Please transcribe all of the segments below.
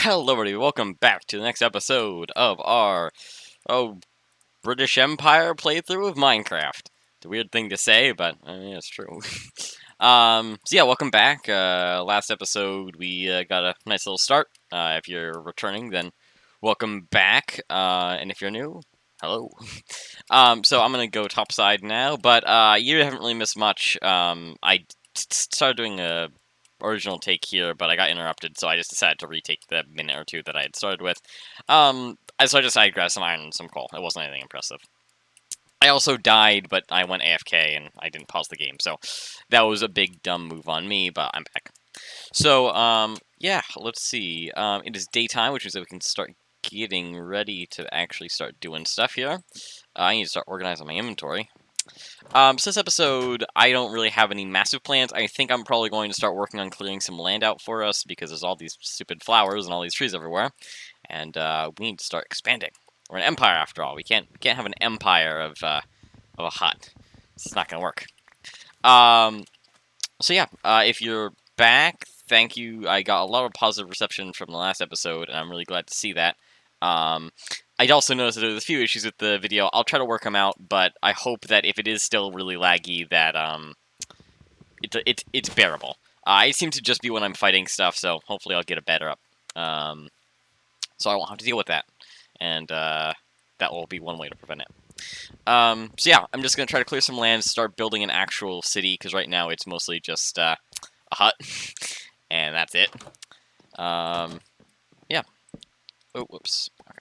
Hello, everybody. Welcome back to the next episode of our British Empire playthrough of Minecraft. It's a weird thing to say, but yeah, it's true. So yeah, welcome back. Last episode we got a nice little start. If you're returning, then welcome back. And if you're new, hello. So I'm gonna go topside now, but you haven't really missed much. I started doing a original take here, but I got interrupted, so I just decided to retake the minute or two that I had started with. So I decided to grab some iron and some coal. It wasn't anything impressive. I also died, but I went AFK and I didn't pause the game, so that was a big dumb move on me, but I'm back. So, yeah, let's see. It is daytime, which means that we can start getting ready to actually start doing stuff here. I need to start organizing my inventory. So this episode, I don't really have any massive plans. I think I'm probably going to start working on clearing some land out for us because there's all these stupid flowers and all these trees everywhere, and we need to start expanding. We're an empire after all. We can't have an empire of a hut. It's not gonna work. So yeah, if you're back, thank you. I got a lot of positive reception from the last episode, and I'm really glad to see that. I also noticed that there's a few issues with the video. I'll try to work them out, but I hope that if it is still really laggy, that it's bearable. It seems to just be when I'm fighting stuff, so hopefully I'll get it better up. So I won't have to deal with that, and that will be one way to prevent it. So yeah, I'm just gonna try to clear some land, start building an actual city, because right now it's mostly just a hut, and that's it. Yeah. Oh, whoops. Okay.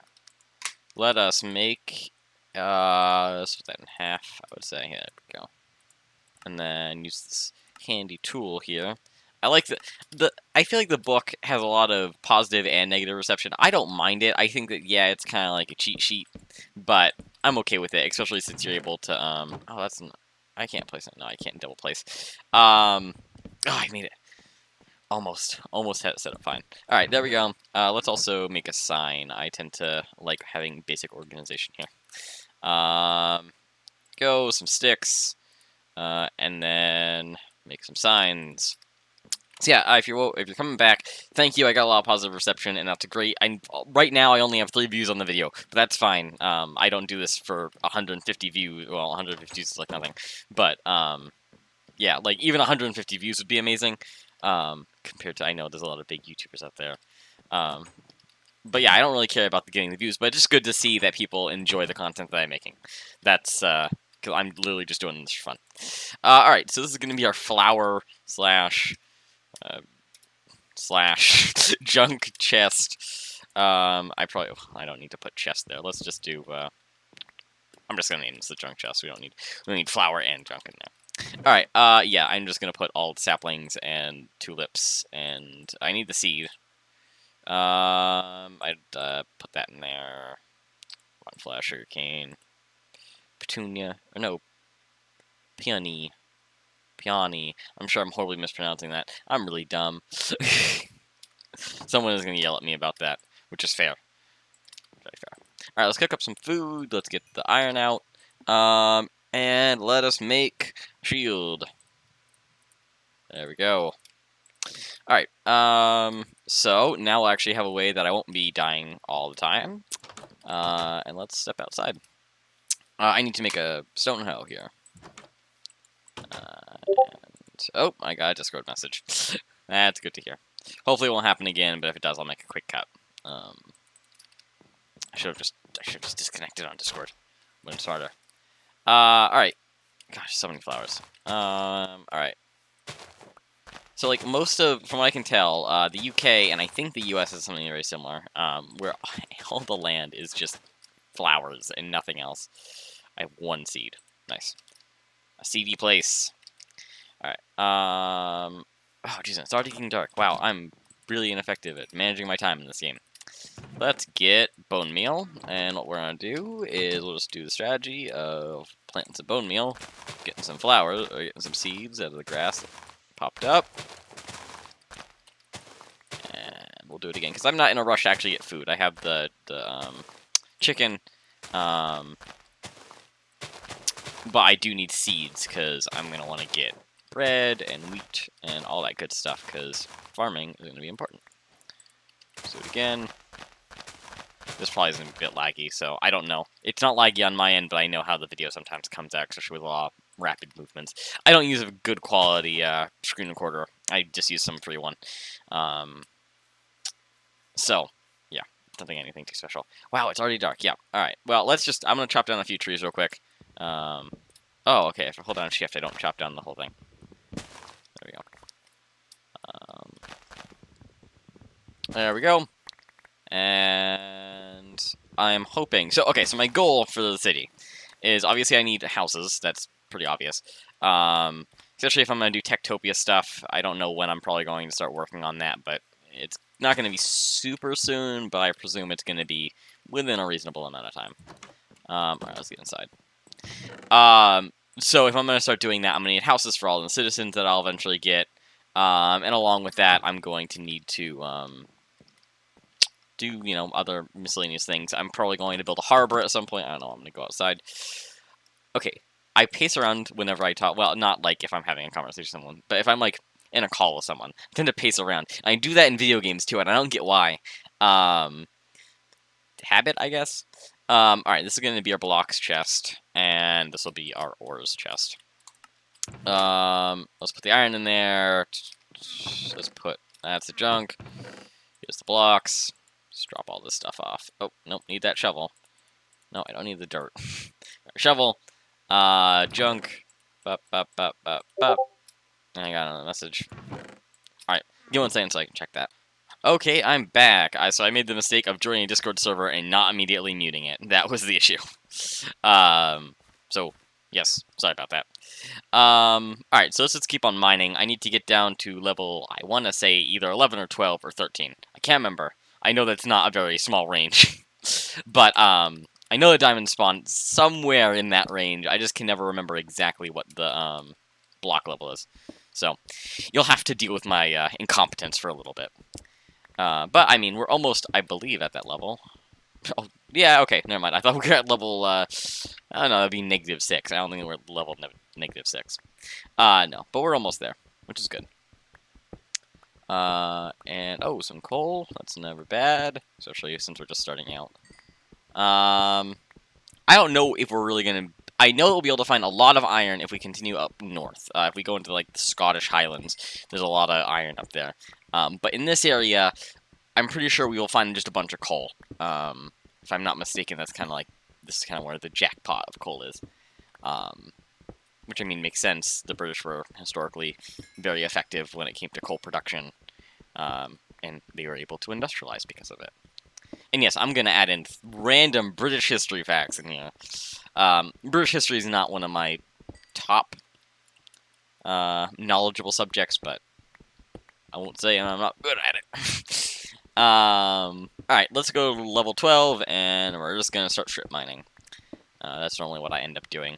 Let us make, let's put that in half, I would say. Yeah, there we go. And then use this handy tool here. I like I feel like the book has a lot of positive and negative reception. I don't mind it. I think that, yeah, it's kind of like a cheat sheet, but I'm okay with it, especially since you're able to, oh, that's, I can't place it. No, I can't double place. Oh, I made it. Almost had it set up fine. All right, there we go. Let's also make a sign. I tend to like having basic organization here. Go some sticks, and then make some signs. So yeah, if you're coming back, thank you. I got a lot of positive reception, and that's great. Right now I only have 3 views on the video, but that's fine. I don't do this for 150 views. Well, 150 views is like nothing, but yeah, like even 150 views would be amazing. Compared to, I know there's a lot of big YouTubers out there. But yeah, I don't really care about getting the views, but it's just good to see that people enjoy the content that I'm making. That's because I'm literally just doing this for fun. All right, so this is going to be our flower slash junk chest. I don't need to put chest there. Let's just do. I'm just gonna name this the junk chest. We don't need flower and junk in there. All right. Yeah, I'm just gonna put all the saplings and tulips, and I need the seed. I'd put that in there. One flash sugarcane, petunia, or no, peony. I'm sure I'm horribly mispronouncing that. I'm really dumb. Someone is gonna yell at me about that, which is fair. Very fair. All right, let's cook up some food. Let's get the iron out. And let us make a shield. There we go. Alright, so now we'll actually have a way that I won't be dying all the time. And let's step outside. I need to make a stone hoe here. Oh, I got a Discord message. That's good to hear. Hopefully it won't happen again, but if it does, I'll make a quick cut. I should have just disconnected on Discord. Would have been smarter. Alright. Gosh, so many flowers. Alright. So, like, from what I can tell, the UK and I think the US is something very similar, where all the land is just flowers and nothing else. I have 1 seed. Nice. A seedy place. Alright, oh, jeez, it's already getting dark. Wow, I'm really ineffective at managing my time in this game. Let's get bone meal, and what we're gonna do is we'll just do the strategy of planting some bone meal, getting some flowers, or getting some seeds out of the grass that popped up, and we'll do it again, because I'm not in a rush to actually get food. I have the chicken, but I do need seeds, because I'm gonna want to get bread and wheat and all that good stuff, because farming is going to be important. So again. This probably is a bit laggy, so I don't know. It's not laggy on my end, but I know how the video sometimes comes out, especially with a lot of rapid movements. I don't use a good quality screen recorder. I just use some free one. So, yeah, nothing anything too special. Wow, it's already dark. Yeah, all right. Well, let's just... I'm going to chop down a few trees real quick. Oh, okay. If I hold down Shift, I don't chop down the whole thing. There we go. There we go. And I'm hoping... So, okay, so my goal for the city is, obviously, I need houses. That's pretty obvious. Especially if I'm going to do Techtopia stuff. I don't know when I'm probably going to start working on that, but it's not going to be super soon, but I presume it's going to be within a reasonable amount of time. Alright, let's get inside. So if I'm going to start doing that, I'm going to need houses for all the citizens that I'll eventually get. And along with that, I'm going to need to... do, you know, other miscellaneous things. I'm probably going to build a harbor at some point. I don't know, I'm going to go outside. Okay, I pace around whenever I talk. Well, not like if I'm having a conversation with someone, but if I'm, like, in a call with someone, I tend to pace around. And I do that in video games, too, and I don't get why. Habit, I guess? Alright, this is going to be our blocks chest, and this will be our ores chest. Let's put the iron in there. Let's put... That's the junk. Here's the blocks. Just drop all this stuff off. Oh, nope, need that shovel. No, I don't need the dirt. Shovel. Junk. Bup, bup, bup, bup, bup. I got another message. Alright, give 1 second so I can check that. Okay, I'm back. So I made the mistake of joining a Discord server and not immediately muting it. That was the issue. So, yes, sorry about that. Alright, so let's just keep on mining. I need to get down to level, I want to say, either 11 or 12 or 13. I can't remember. I know that's not a very small range. But, I know the diamonds spawn somewhere in that range. I just can never remember exactly what the, block level is. So, you'll have to deal with my, incompetence for a little bit. But, I mean, we're almost, I believe, at that level. Oh, yeah, okay, never mind. I thought we were at level, I don't know, that'd be -6. I don't think we're at level -6. No, but we're almost there, which is good. And, oh, some coal. That's never bad, especially since we're just starting out. I don't know if we're really gonna... I know that we'll be able to find a lot of iron if we continue up north. If we go into, like, the Scottish Highlands, there's a lot of iron up there. But in this area, I'm pretty sure we will find just a bunch of coal. If I'm not mistaken, that's kind of like... This is kind of where the jackpot of coal is. Which, I mean, makes sense. The British were historically very effective when it came to coal production. And they were able to industrialize because of it. And yes, I'm going to add in random British history facts in here. British history is not one of my top knowledgeable subjects, but I won't say I'm not good at it. Alright, let's go to level 12, and we're just going to start strip mining. That's normally what I end up doing.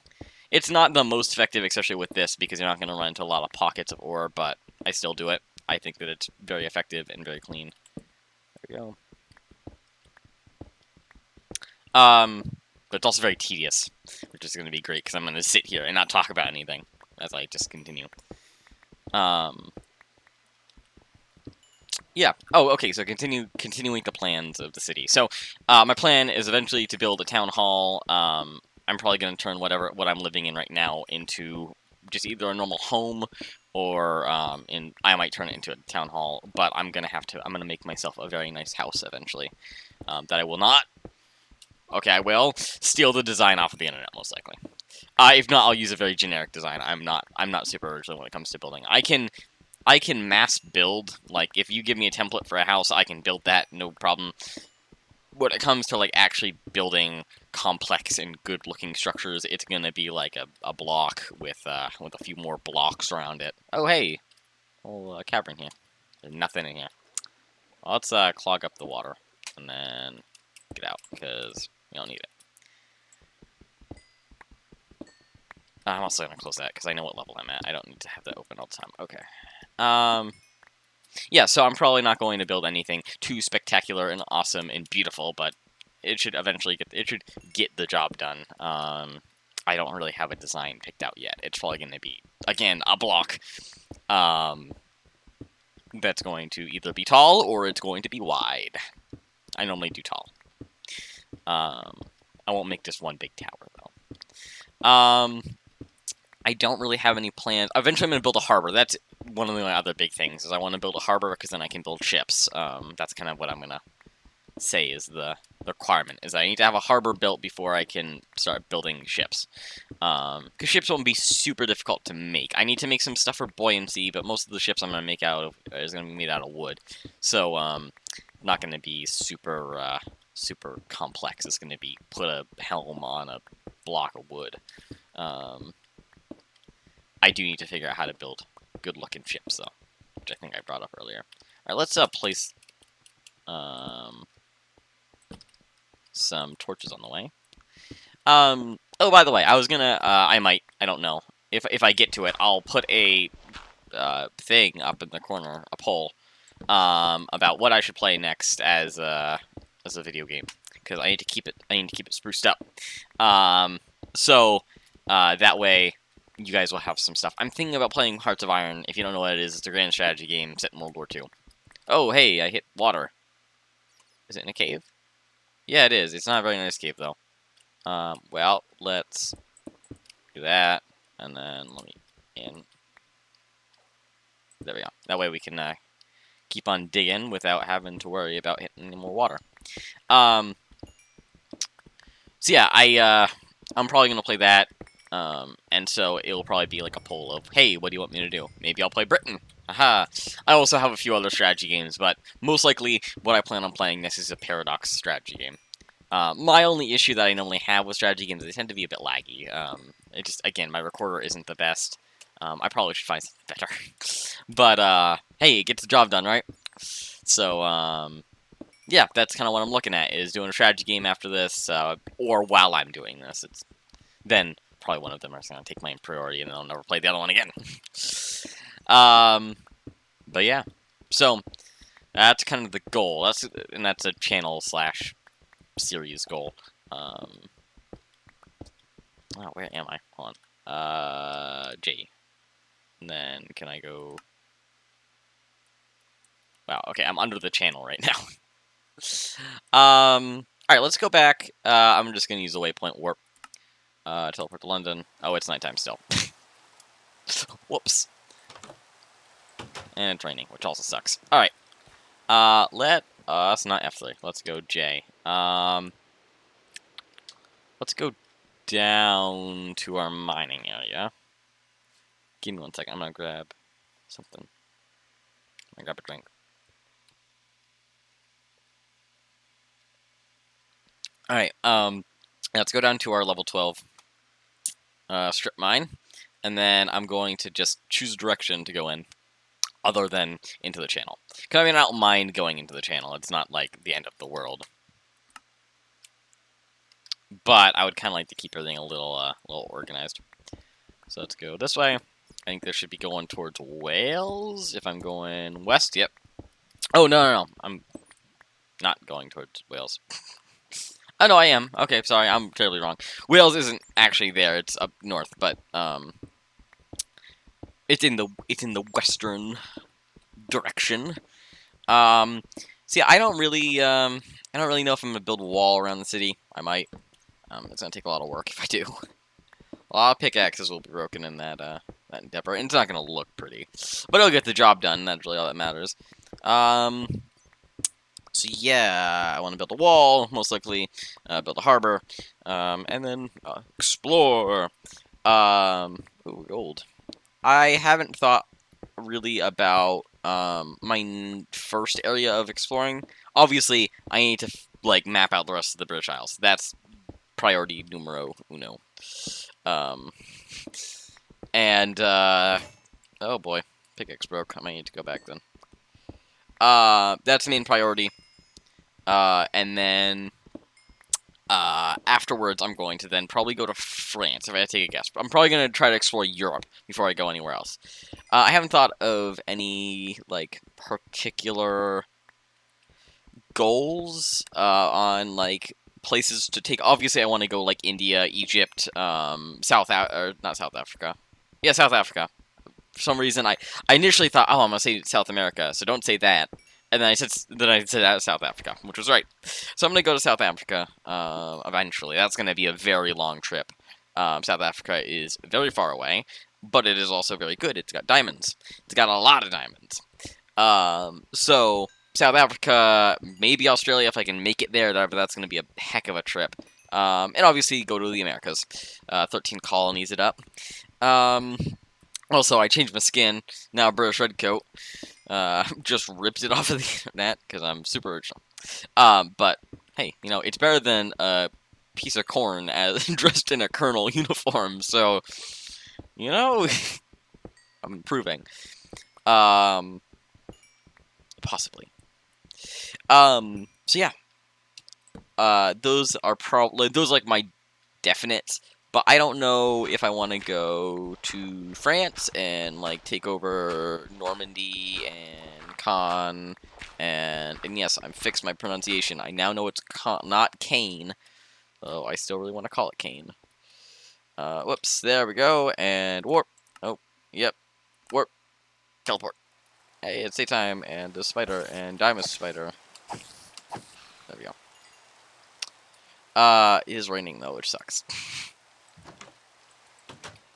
It's not the most effective, especially with this, because you're not going to run into a lot of pockets of ore, but I still do it. I think that it's very effective and very clean. There we go. But it's also very tedious, which is going to be great, because I'm going to sit here and not talk about anything as I just continue. Yeah. Oh, okay, so continuing the plans of the city. So, my plan is eventually to build a town hall. I'm probably going to turn what I'm living in right now into just either a normal home or I might turn it into a town hall, but I'm going to make myself a very nice house eventually. That I will not... Okay, I will steal the design off of the internet, most likely. If not, I'll use a very generic design. I'm not super original when it comes to building. I can mass build. Like, if you give me a template for a house, I can build that, no problem. When it comes to, like, actually building complex and good-looking structures, it's gonna be like a block with a few more blocks around it. Oh, hey! Oh, cavern here. There's nothing in here. Well, let's clog up the water, and then get out, because we don't need it. I'm also gonna close that, because I know what level I'm at. I don't need to have that open all the time. Okay. Yeah, so I'm probably not going to build anything too spectacular and awesome and beautiful, but it should eventually get the job done. I don't really have a design picked out yet. It's probably going to be, again, a block. that's going to either be tall or it's going to be wide. I normally do tall. I won't make this one big tower, though. I don't really have any plans. Eventually, I'm going to build a harbor. That's one of the other big things, is I want to build a harbor because then I can build ships. That's kind of what I'm going to say is the requirement, is I need to have a harbor built before I can start building ships. Because ships won't be super difficult to make. I need to make some stuff for buoyancy, but most of the ships I'm going to make out of is going to be made out of wood. So, not going to be super, super complex. It's going to be put a helm on a block of wood. I do need to figure out how to build good-looking ships, though, which I think I brought up earlier. All right, let's place some torches on the way. Oh, by the way, I was gonna, I don't know. If I get to it, I'll put a thing up in the corner, a poll, about what I should play next as a video game, because I need to keep it spruced up. So that way you guys will have some stuff. I'm thinking about playing Hearts of Iron. If you don't know what it is, it's a grand strategy game set in World War II. Oh, hey, I hit water. Is it in a cave? Yeah, it is. It's not a very nice cave, though. Well, let's do that, and then let me in. There we go. That way we can keep on digging without having to worry about hitting any more water. So yeah, I'm probably gonna play that. And so it'll probably be like a poll of, hey, what do you want me to do? Maybe I'll play Britain. Aha. I also have a few other strategy games, but most likely what I plan on playing next is a Paradox strategy game. My only issue that I normally have with strategy games is they tend to be a bit laggy. It just, again, my recorder isn't the best. I probably should find something better. But, hey, it gets the job done, right? So, yeah, that's kind of what I'm looking at, is doing a strategy game after this, or while I'm doing this. Then probably one of them is going to take my priority, and then I'll never play the other one again. But yeah, so that's kind of the goal. That's a channel / series goal. Oh, where am I? Hold on. J. And then can I go? Wow. Okay, I'm under the channel right now. All right, let's go back. I'm just gonna use the waypoint warp. Teleport to London. Oh, it's nighttime still. Whoops. And it's raining, which also sucks. Alright. Let us, not F3. Let's go J. Let's go down to our mining area. Give me 1 second. I'm gonna grab something. I'm gonna grab a drink. Alright, let's go down to our level 12 strip mine. And then I'm going to just choose a direction to go in, other than into the channel. Because I mean, I don't mind going into the channel. It's not like the end of the world. But I would kind of like to keep everything a little organized. So let's go this way. I think this should be going towards Wales. If I'm going west, yep. Oh, no. I'm not going towards Wales. Oh, no, I am. Okay, sorry, I'm terribly wrong. Wales isn't actually there. It's up north, but it's in the western direction. See, I don't really know if I'm gonna build a wall around the city. I might. It's gonna take a lot of work if I do. A lot of pickaxes will be broken in that endeavor, and it's not gonna look pretty, but it'll get the job done. That's really all that matters. So yeah, I want to build a wall, most likely build a harbor, and then explore. Ooh, gold. I haven't thought really about my first area of exploring. Obviously, I need to like map out the rest of the British Isles. That's priority numero uno. And oh boy, pickaxe broke. I might need to go back then. That's the main priority. And then afterwards, I'm going to then probably go to France, if I had to take a guess. I'm probably going to try to explore Europe before I go anywhere else. I haven't thought of any, like, particular goals on, like, places to take. Obviously, I want to go, like, India, Egypt, not South Africa. Yeah, South Africa. For some reason, I initially thought, oh, I'm gonna say South America, so don't say that. And then I said South Africa, which was right. So I'm gonna go to South Africa eventually. That's gonna be a very long trip. South Africa is very far away, but it is also very good. It's got diamonds. It's got a lot of diamonds. So South Africa, maybe Australia if I can make it there. But that's gonna be a heck of a trip. And obviously go to the Americas. 13 colonies it up. Also, I changed my skin. Now a British Redcoat. Just ripped it off of the internet because I'm super original. But hey, you know, it's better than a piece of corn as dressed in a colonel uniform. So, you know, I'm improving. Possibly. So yeah. Those are probably like my definites. But I don't know if I want to go to France and like take over Normandy and Caen and yes, I'm fixed my pronunciation. I now know it's not Kane, though I still really want to call it Kane. Whoops, there we go, and warp. Oh, yep, warp, teleport. Hey, it's daytime, and the spider, and Diamond Spider. There we go. It is raining though, which sucks.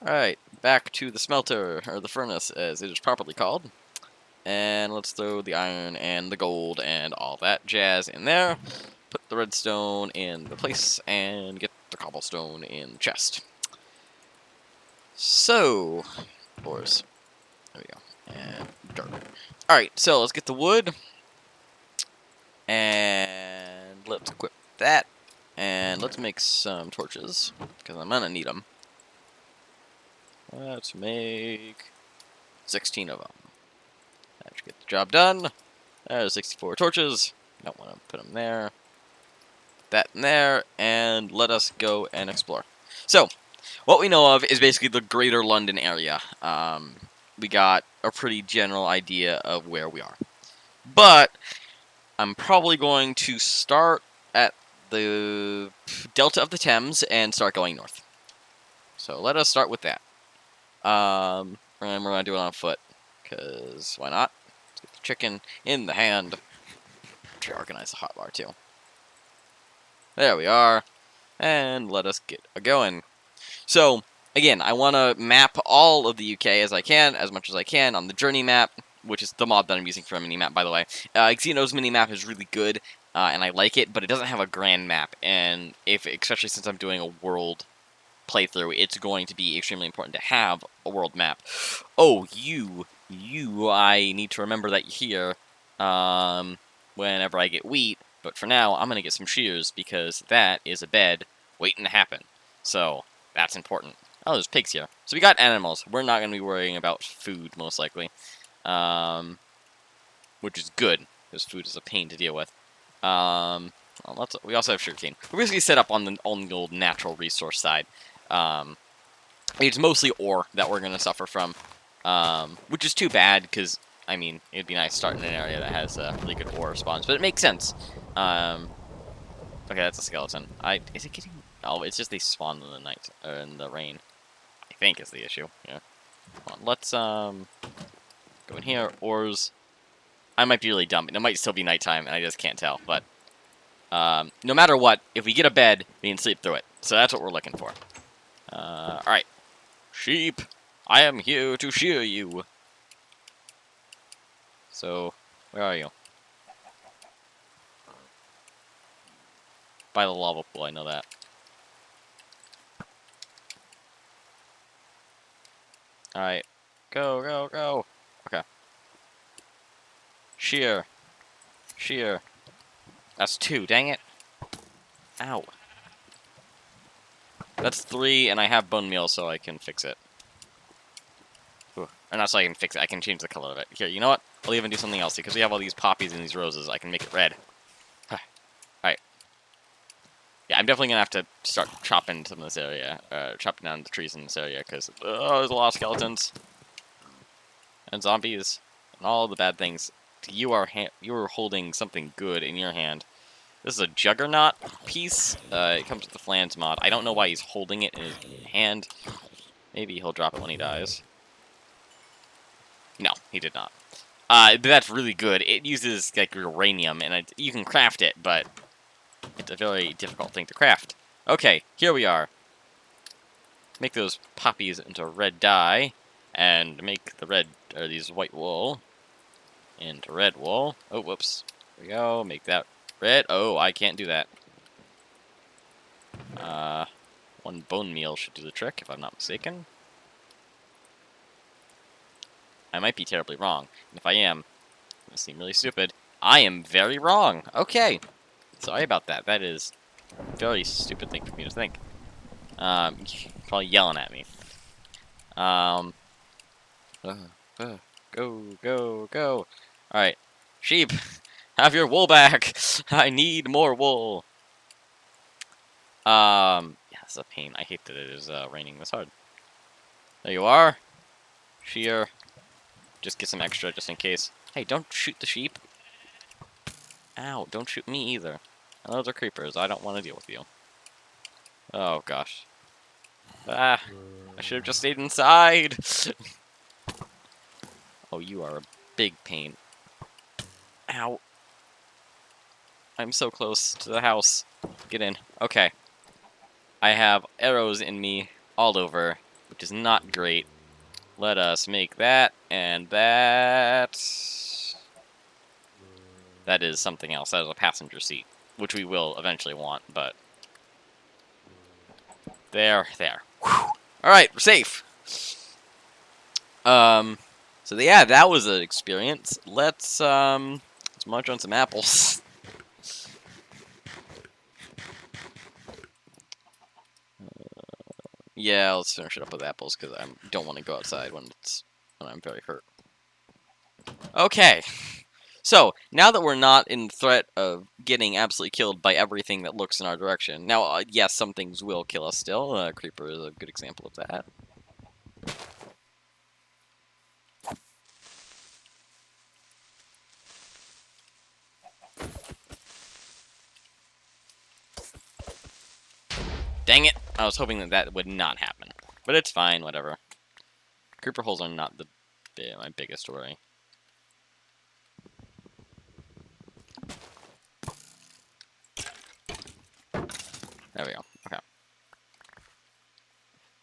Alright, back to the smelter, or the furnace, as it is properly called. And let's throw the iron and the gold and all that jazz in there. Put the redstone in the place, and get the cobblestone in the chest. So, ores. There we go. And dirt. Alright, so let's get the wood. And let's equip that. And let's make some torches, because I'm gonna need them. Let's make 16 of them. That should get the job done. There's 64 torches. Don't want to put them there. Put that in there, and let us go and explore. So, what we know of is basically the greater London area. We got a pretty general idea of where we are. But, I'm probably going to start at the delta of the Thames and start going north. So, let us start with that. And we're going to do it on foot, because why not? Let's get the chicken in the hand. Try to organize the hotbar, too. There we are. And let us get going. So, again, I want to map all of the UK as much as I can, on the journey map, which is the mod that I'm using for a mini-map, by the way. Xeno's mini-map is really good, and I like it, but it doesn't have a grand map, and especially since I'm doing a world playthrough, it's going to be extremely important to have a world map. Oh, I need to remember that you're here, whenever I get wheat, but for now, I'm going to get some shears, because that is a bed waiting to happen. So, that's important. Oh, there's pigs here. So we got animals. We're not going to be worrying about food, most likely. Which is good, because food is a pain to deal with. Well, we also have sugarcane. We're basically set up on the old natural resource side. It's mostly ore that we're going to suffer from, which is too bad, because, I mean, it'd be nice starting in an area that has really good ore spawns, but it makes sense. Okay, that's a skeleton. Is it getting... Oh, it's just they spawn in the night, or in the rain. I think is the issue. Yeah. Hold on, let's go in here. Ores. I might be really dumb. It might still be nighttime, and I just can't tell. But no matter what, if we get a bed, we can sleep through it. So that's what we're looking for. All right, sheep. I am here to shear you. So, where are you? By the lava pool. I know that. Alright. Go, go, go. Okay. Shear. Shear. That's 2, dang it. Ow. That's 3, and I have bone meal, so I can fix it. Ooh. Or not so I can fix it, I can change the color of it. Here, you know what? I'll even do something else, because we have all these poppies and these roses, I can make it red. Alright. Yeah, I'm definitely gonna have to start chopping some of this area, chopping down the trees in this area, because there's a lot of skeletons. And zombies. And all the bad things. You are holding something good in your hand. This is a Juggernaut piece. It comes with the Flans mod. I don't know why he's holding it in his hand. Maybe he'll drop it when he dies. No, he did not. But that's really good. It uses like uranium, and you can craft it, but it's a very difficult thing to craft. Okay, here we are. Make those poppies into red dye, and make the red, or these white wool, into red wool. Oh, whoops. There we go. Make that red. Oh, I can't do that. One bone meal should do the trick, if I'm not mistaken. I might be terribly wrong. And if I am, I seem really stupid. I am very wrong. Okay. Sorry about that. That is a very stupid thing for me to think. You're probably yelling at me. Um, go, go, go. Alright. Sheep, have your wool back. I need more wool. Yeah, it's a pain. I hate that it is raining this hard. There you are. Shear. Just get some extra just in case. Hey, don't shoot the sheep. Ow, don't shoot me either. Those are creepers. I don't want to deal with you. Oh, gosh. Ah, I should have just stayed inside. Oh, you are a big pain. Ow. I'm so close to the house. Get in. Okay. I have arrows in me all over, which is not great. Let us make that and that. That is something else. That is a passenger seat, which we will eventually want, but... There. Whew. Alright, we're safe. So yeah, that was an experience. Let's munch on some apples. Yeah, let's finish it up with apples, because I don't want to go outside when I'm very hurt. Okay. So, now that we're not in threat of getting absolutely killed by everything that looks in our direction. Now, yes, some things will kill us still. Creeper is a good example of that. Dang it! I was hoping that that would not happen. But it's fine, whatever. Creeper holes are not my biggest worry. There we go. Okay.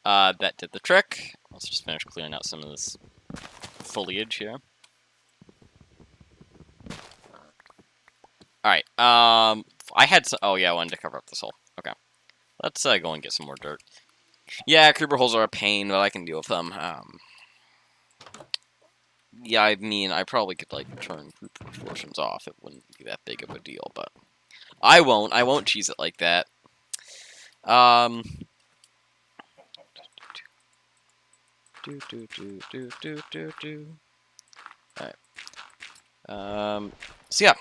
That did the trick. Let's just finish clearing out some of this foliage here. Alright, I had some... Oh, yeah, I wanted to cover up this hole. Okay. Let's go and get some more dirt. Yeah, creeper holes are a pain, but I can deal with them. Yeah, I mean, I probably could, like, turn creeper portions off. It wouldn't be that big of a deal, but... I won't cheese it like that. Alright. So yeah.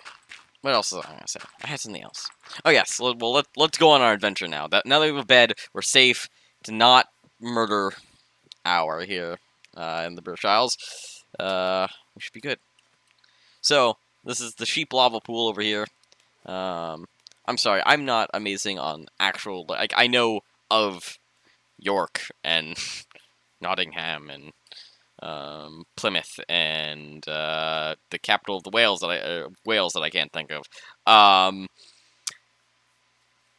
What else was I gonna say? I had something else. Oh yes, well let's go on our adventure now. Now that we have a bed, we're safe to not murder our here in the British Isles. We should be good. So this is the sheep lava pool over here. I'm sorry, I'm not amazing on actual, like, I know of York and Nottingham and Plymouth and the capital of the Wales that I can't think of,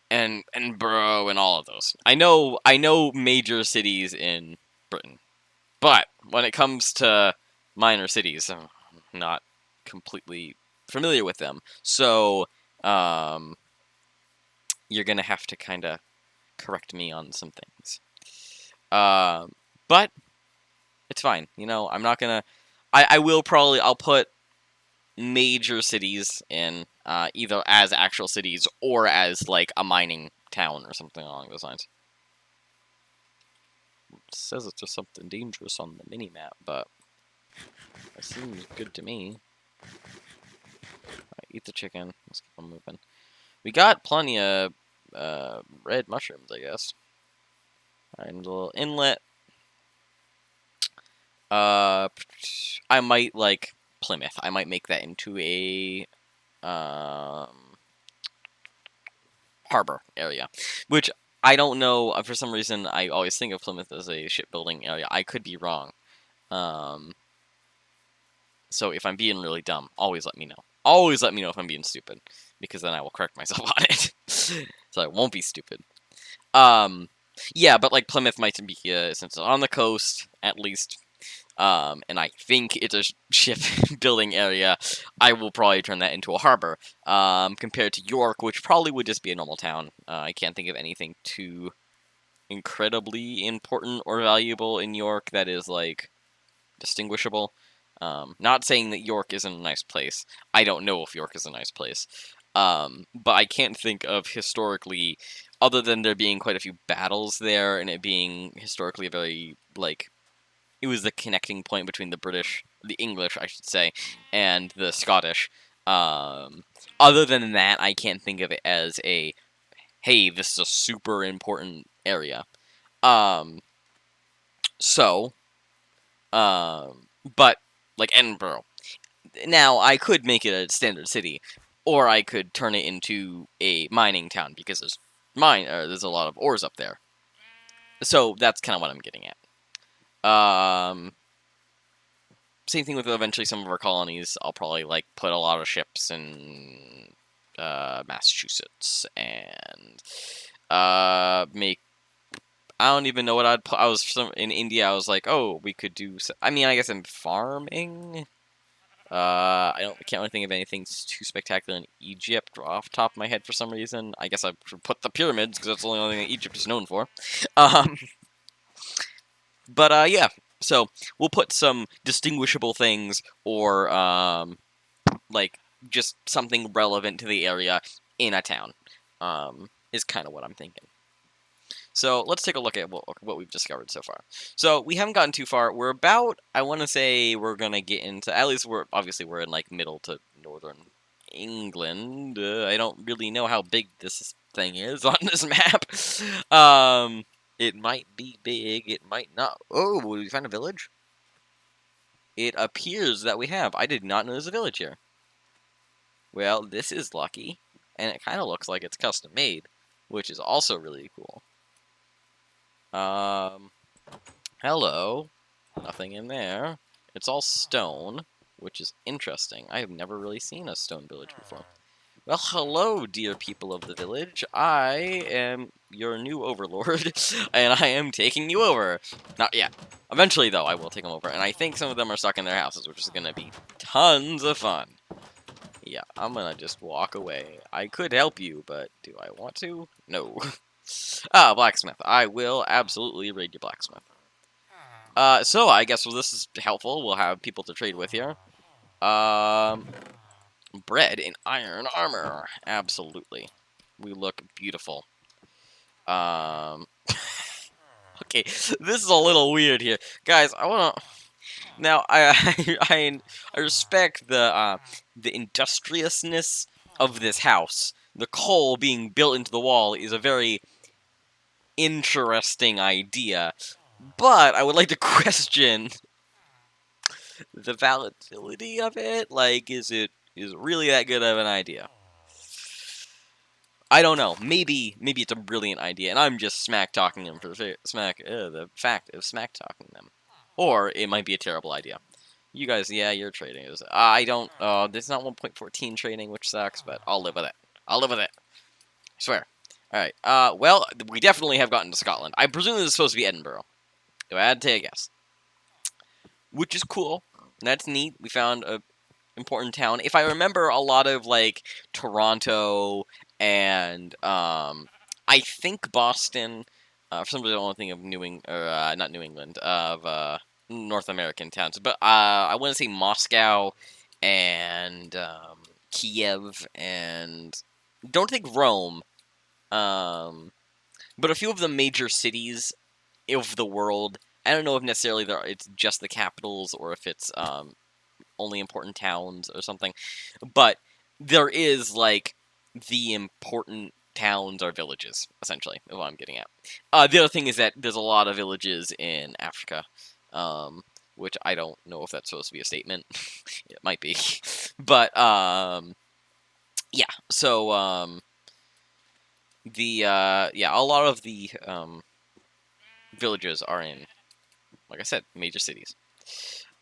and Edinburgh and all of those. I know major cities in Britain, but when it comes to minor cities, I'm not completely familiar with them. So you're gonna have to kind of correct me on some things. But it's fine. You know, I'm not gonna. I will probably. I'll put major cities in either as actual cities or as like a mining town or something along those lines. It says it's just something dangerous on the mini map, but it seems good to me. Right, eat the chicken. Let's keep on moving. We got plenty of red mushrooms, I guess. Alright, a little inlet. I might like Plymouth. I might make that into a harbor area, which I don't know. For some reason, I always think of Plymouth as a shipbuilding area. I could be wrong. So if I'm being really dumb, always let me know. Always let me know if I'm being stupid, because then I will correct myself on it. So I won't be stupid. Yeah, but like Plymouth might be since it's on the coast, at least. And I think it's a ship building area. I will probably turn that into a harbor. Compared to York, which probably would just be a normal town. I can't think of anything too incredibly important or valuable in York that is like distinguishable. Not saying that York isn't a nice place. I don't know if York is a nice place. But I can't think of historically, other than there being quite a few battles there and it being historically a very, like, it was the connecting point between the British, the English, I should say, and the Scottish. Other than that, I can't think of it as a, hey, this is a super important area. So, but, like Edinburgh. Now, I could make it a standard city, or I could turn it into a mining town, because there's a lot of ores up there. So, that's kind of what I'm getting at. Same thing with eventually some of our colonies. I'll probably, like, put a lot of ships in Massachusetts, and make... I don't even know what I'd put. In India, I was like, oh, we could do... I mean, I guess I'm farming... I can't really think of anything too spectacular in Egypt off the top of my head for some reason. I guess I should put the pyramids, because that's the only thing that Egypt is known for. Um, yeah. So, we'll put some distinguishable things, or, like, just something relevant to the area in a town, is kind of what I'm thinking. So let's take a look at what we've discovered so far. So we haven't gotten too far. We're about, I want to say we're going to get into, at least we're in like middle to northern England. I don't really know how big this thing is on this map. It might be big, it might not. Oh, did we find a village? It appears that we have. I did not know there's a village here. Well, this is lucky, and it kind of looks like it's custom made, which is also really cool. Hello. Nothing in there. It's all stone, which is interesting. I have never really seen a stone village before. Well, hello, dear people of the village. I am your new overlord, and I am taking you over. Not yet. Eventually, though, I will take them over, and I think some of them are stuck in their houses, which is going to be tons of fun. Yeah, I'm going to just walk away. I could help you, but do I want to? No. Blacksmith. I will absolutely raid your blacksmith. So I guess this is helpful. We'll have people to trade with here. Bread in iron armor. Absolutely. We look beautiful. Okay, this is a little weird here. Guys, I wanna... Now, I respect the industriousness of this house. The coal being built into the wall is a very interesting idea, but I would like to question the validity of it. Like, is it really that good of an idea? I don't know. Maybe it's a brilliant idea, and I'm just smack talking them for the fact of smack talking them, or it might be a terrible idea. You guys, yeah, you're trading. I don't. There's not 1.14 trading, which sucks, but I'll live with it. I'll live with it. I swear. Alright, well, we definitely have gotten to Scotland. I presume this is supposed to be Edinburgh. If I had to take a guess. Which is cool. That's neat. We found a important town. If I remember, a lot of, like, Toronto and, I think Boston, for some reason I don't think of not New England, of, North American towns, but, I want to say Moscow and, Kiev and, don't think Rome, but a few of the major cities of the world. I don't know if necessarily it's just the capitals or if it's only important towns or something, but there is like the important towns or villages, essentially, is what I'm getting at. The other thing is that there's a lot of villages in Africa, which I don't know if that's supposed to be a statement. It might be, but yeah. So yeah, a lot of the villages are in, like I said, major cities.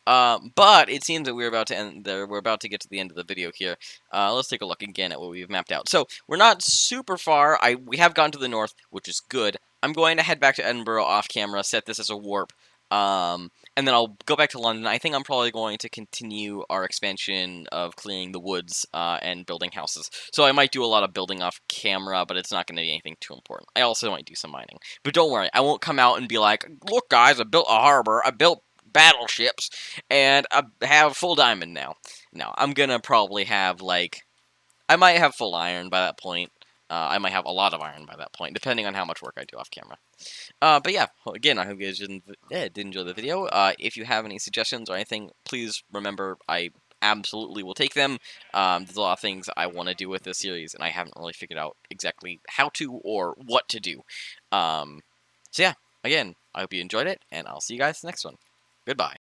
But it seems that we're about to end there. We're about to get to the end of the video here. Let's take a look again at what we've mapped out. So we're not super far. We have gotten to the north, which is good. I'm going to head back to Edinburgh off camera, set this as a warp, and then I'll go back to London. I think I'm probably going to continue our expansion of clearing the woods and building houses. So I might do a lot of building off camera, but it's not going to be anything too important. I also might do some mining. But don't worry, I won't come out and be like, look guys, I built a harbor, I built battleships, and I have full diamond now. No, I'm gonna probably have, like, I might have full iron by that point. I might have a lot of iron by that point, depending on how much work I do off camera. But yeah, well, again, I hope you guys did enjoy the video. If you have any suggestions or anything, please remember I absolutely will take them. There's a lot of things I want to do with this series, and I haven't really figured out exactly how to or what to do. So yeah, again, I hope you enjoyed it, and I'll see you guys next one. Goodbye.